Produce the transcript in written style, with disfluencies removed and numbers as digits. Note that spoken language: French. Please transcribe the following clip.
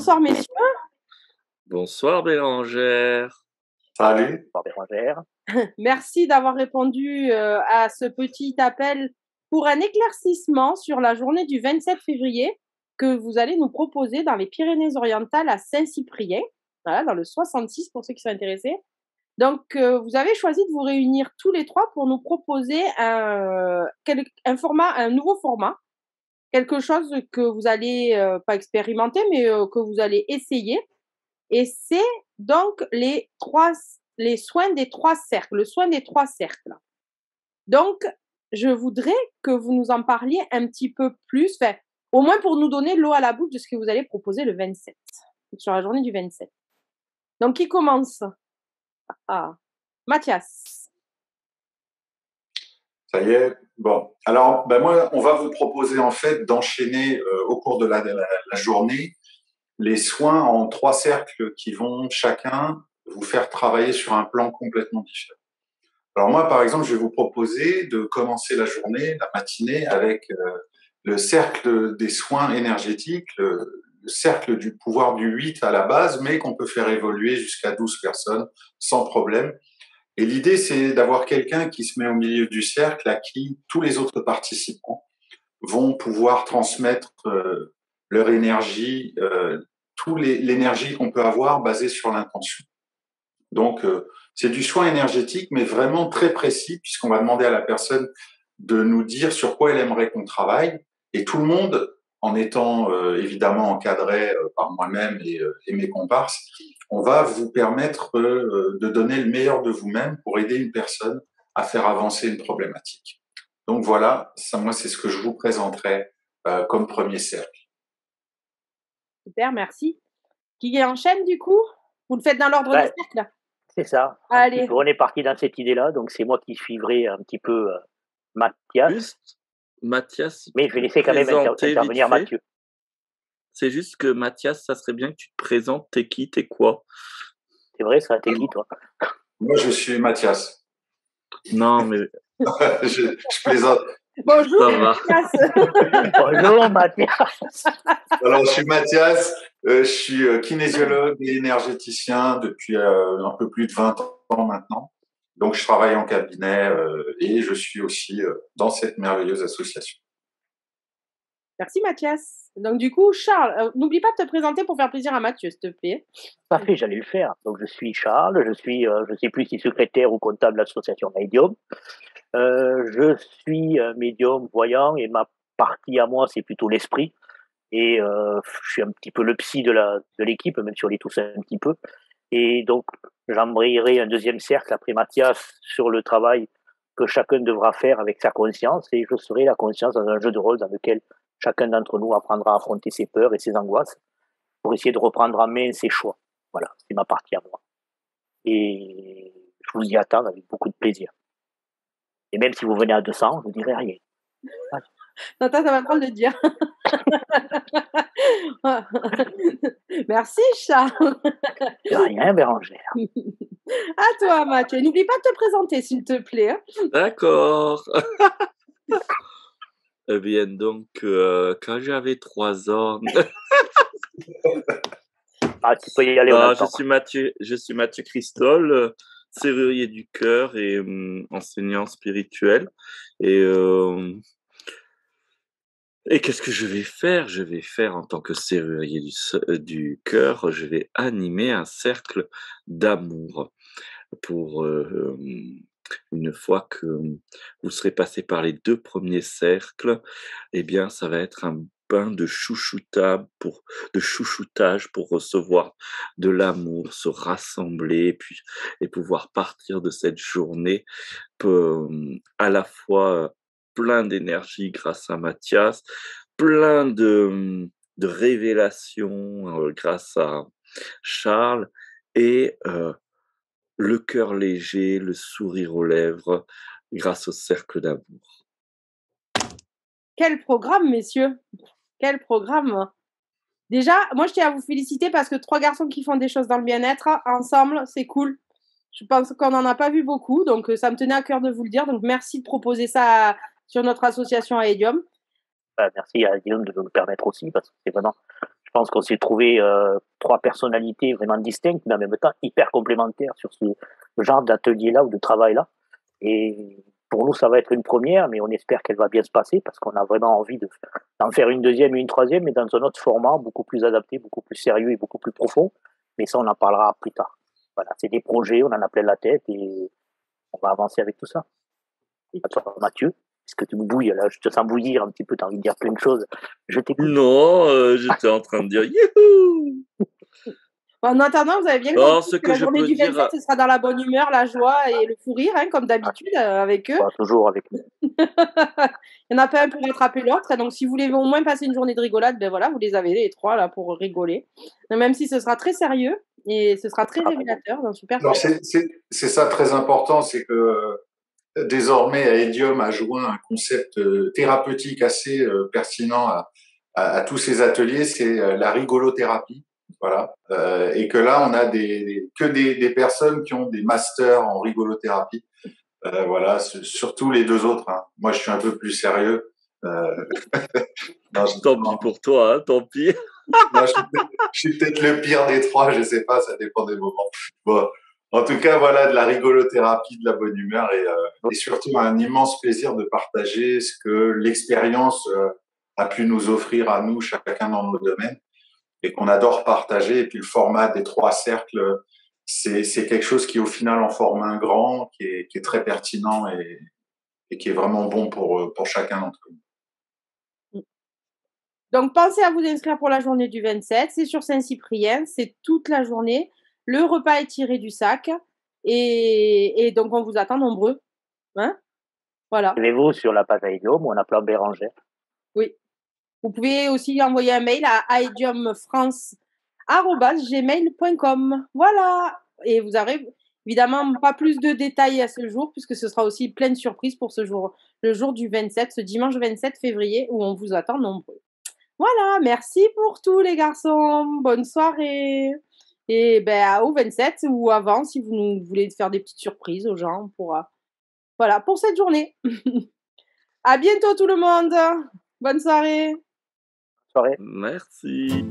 Bonsoir messieurs. Bonsoir Bérangère. Salut. Bonsoir Bérangère. Merci d'avoir répondu à ce petit appel pour un éclaircissement sur la journée du 27 février que vous allez nous proposer dans les Pyrénées-Orientales à Saint-Cyprien, voilà, dans le 66 pour ceux qui sont intéressés. Donc, vous avez choisi de vous réunir tous les trois pour nous proposer un nouveau format, quelque chose que vous allez pas expérimenter, mais que vous allez essayer. Et c'est donc les soins des trois cercles, le soin des trois cercles. Donc, je voudrais que vous nous en parliez un petit peu plus, au moins pour nous donner l'eau à la bouche de ce que vous allez proposer le 27, sur la journée du 27. Donc, qui commence? Mathias. Ça y est. Bon, alors moi, on va vous proposer en fait d'enchaîner au cours de la journée les soins en trois cercles qui vont chacun vous faire travailler sur un plan complètement différent. Alors moi, par exemple, je vais vous proposer de commencer la journée, la matinée, avec le cercle des soins énergétiques, le cercle du pouvoir du 8 à la base, mais qu'on peut faire évoluer jusqu'à 12 personnes sans problème. Et l'idée, c'est d'avoir quelqu'un qui se met au milieu du cercle à qui tous les autres participants vont pouvoir transmettre leur énergie, l'énergie qu'on peut avoir basée sur l'intention. Donc, c'est du soin énergétique, mais vraiment très précis, puisqu'on va demander à la personne de nous dire sur quoi elle aimerait qu'on travaille. Et tout le monde, en étant évidemment encadré par moi-même et mes comparses, on va vous permettre de donner le meilleur de vous-même pour aider une personne à faire avancer une problématique. Donc voilà, moi, c'est ce que je vous présenterai comme premier cercle. Super, merci. Qui enchaîne du coup? Vous le faites dans l'ordre des cercles? C'est ça. Allez. On est parti dans cette idée-là, donc c'est moi qui suivrai un petit peu Mathias. Juste, Mathias. Mais je vais laisser quand même intervenir Mathieu. C'est juste que Mathias, ça serait bien que tu te présentes. T'es qui, t'es quoi? C'est vrai, ça, t'es qui, toi? Moi, je suis Mathias. Non, mais... je plaisante. Bonjour, Mathias. Bonjour, Mathias. Alors, je suis Mathias. Je suis kinésiologue et énergéticien depuis un peu plus de 20 ans maintenant. Donc, je travaille en cabinet et je suis aussi dans cette merveilleuse association. Merci, Mathias. Donc, du coup, Charles, n'oublie pas de te présenter pour faire plaisir à Mathieu, s'il te plaît. Parfait, j'allais le faire. Donc, je suis Charles, je sais plus si secrétaire ou comptable de l'association Medium. Je suis médium voyant et ma partie à moi, c'est plutôt l'esprit. Et je suis un petit peu le psy de l'équipe, même si on est tous un petit peu. Et donc, j'embrayerai un deuxième cercle après Mathias sur le travail que chacun devra faire avec sa conscience. Et je serai la conscience dans un jeu de rôle dans lequel chacun d'entre nous apprendra à affronter ses peurs et ses angoisses pour essayer de reprendre en main ses choix. Voilà, c'est ma partie à moi. Et je vous y attends avec beaucoup de plaisir. Et même si vous venez à 200, je vous dirai rien. Attends, ça va pas le dire. Merci, Charles. De rien, Bérangère. À toi, Mathieu. N'oublie pas de te présenter, s'il te plaît. Hein. D'accord. Eh bien, donc, quand j'avais 3 ans... tu peux y aller. Je suis Mathieu Christol, serrurier du cœur et enseignant spirituel. Et qu'est-ce que je vais faire? Je vais faire en tant que serrurier du cœur, je vais animer un cercle d'amour pour une fois que vous serez passé par les 2 premiers cercles, eh bien, ça va être un bain de chouchoutage pour recevoir de l'amour, se rassembler et pouvoir partir de cette journée à la fois plein d'énergie grâce à Mathias, plein de révélations grâce à Charles et le cœur léger, le sourire aux lèvres grâce au cercle d'amour. Quel programme, messieurs! Quel programme! Déjà, moi, je tiens à vous féliciter parce que 3 garçons qui font des choses dans le bien-être, ensemble, c'est cool. Je pense qu'on n'en a pas vu beaucoup, donc ça me tenait à cœur de vous le dire. Donc, merci de proposer ça sur notre association à Edium. Merci à Edium de nous le permettre aussi, parce que c'est vraiment... Je pense qu'on s'est trouvé 3 personnalités vraiment distinctes, mais en même temps hyper complémentaires sur ce genre d'atelier-là ou de travail-là. Et pour nous, ça va être une première, mais on espère qu'elle va bien se passer parce qu'on a vraiment envie d'en faire une deuxième et une troisième, mais dans un autre format, beaucoup plus adapté, beaucoup plus sérieux et beaucoup plus profond. Mais ça, on en parlera plus tard. Voilà, c'est des projets, on en a plein la tête et on va avancer avec tout ça. Et toi, Mathieu, est-ce que tu me bouilles là? Je te sens bouillir un petit peu, tu as envie de dire plein de choses. Je t'écoute. Non, j'étais en train de dire youhou. En attendant, vous avez bien Alors, compris ce que que la je journée peux du dire, 27, ce sera dans la bonne humeur, la joie et le fou rire, hein, comme d'habitude, avec eux. Voilà, toujours avec nous. Il n'y en a pas un pour rattraper l'autre. Donc, si vous voulez au moins passer une journée de rigolade, ben voilà, vous les avez les 3 là pour rigoler. Même si ce sera très sérieux et ce sera très révélateur, j'en suis Alors, persuadée. c'est ça très important, c'est que désormais, Aedium a joint un concept thérapeutique assez pertinent à tous ces ateliers, c'est la rigolothérapie. Voilà. Et que là, on a des personnes qui ont des masters en rigolothérapie. Voilà, surtout les 2 autres. Hein. Moi, je suis un peu plus sérieux. Non, tant pis pour toi, hein, tant pis. non, je suis peut-être le pire des 3, je sais pas, ça dépend des moments. Bon, en tout cas, voilà, de la rigolothérapie, de la bonne humeur et surtout un immense plaisir de partager ce que l'expérience a pu nous offrir à nous, chacun dans nos domaines, et qu'on adore partager. Et puis le format des 3 cercles, c'est quelque chose qui au final en forme un grand, qui est très pertinent et qui est vraiment bon pour chacun d'entre nous. Donc, pensez à vous inscrire pour la journée du 27. C'est sur Saint-Cyprien, c'est toute la journée. Le repas est tiré du sac. Et donc, on vous attend nombreux. Hein, voilà. Suivez-vous sur la page Aedium où on a plein Bérangère. Oui. Vous pouvez aussi envoyer un mail à aediumfrance@gmail.com. Voilà. Et vous aurez évidemment pas plus de détails à ce jour, puisque ce sera aussi plein de surprises pour ce jour, le jour du 27, ce dimanche 27 février, où on vous attend nombreux. Voilà, merci pour tout les garçons. Bonne soirée. Et ben au 27 ou avant, si vous voulez faire des petites surprises aux gens, on pourra. Voilà, pour cette journée. À bientôt tout le monde. Bonne soirée. Soirée. Merci.